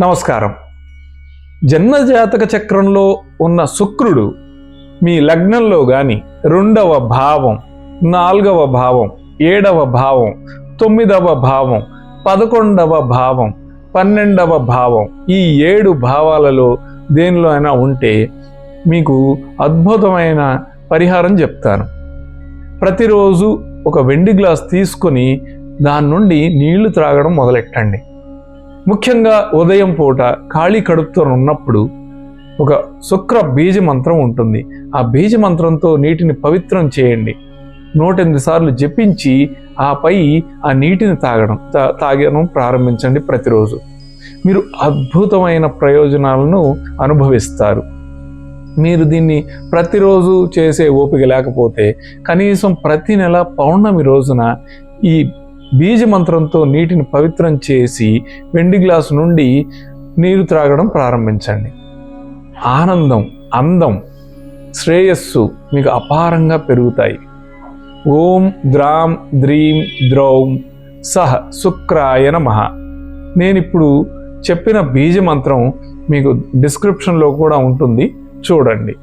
నమస్కారం. జన్మజాతక చక్రంలో ఉన్న శుక్రుడు మీ లగ్నంలో కానీ 2వ భావం, 4వ భావం, 7వ భావం, 9వ భావం, 11వ భావం, 12వ భావం, ఈ 7 భావాలలో దేనిలో అయినా ఉంటే మీకు అద్భుతమైన పరిహారం చెప్తాను. ప్రతిరోజు ఒక వెండి గ్లాస్ తీసుకొని దాని నుండి నీళ్లు త్రాగడం మొదలెట్టండి. ముఖ్యంగా ఉదయం పూట ఖాళీ కడుపుతో ఉన్నప్పుడు ఒక శుక్ర బీజ మంత్రం ఉంటుంది. ఆ బీజ మంత్రంతో నీటిని పవిత్రం చేయండి. 108 సార్లు జపించి ఆపై ఆ నీటిని తాగడం ప్రారంభించండి. ప్రతిరోజు మీరు అద్భుతమైన ప్రయోజనాలను అనుభవిస్తారు. మీరు దీన్ని ప్రతిరోజు చేసే ఓపిక లేకపోతే కనీసం ప్రతి నెల పౌర్ణమి రోజున ఈ బీజ మంత్రంతో నీటిని పవిత్రం చేసి వెండి గ్లాసు నుండి నీరు త్రాగడం ప్రారంభించండి. ఆనందం, అందం, శ్రేయస్సు మీకు అపారంగా పెరుగుతాయి. ఓం ద్రాం ద్రీం ద్రౌం సహ శుక్రాయ నమః. నేనిప్పుడు చెప్పిన బీజ మంత్రం మీకు డిస్క్రిప్షన్లో కూడా ఉంటుంది, చూడండి.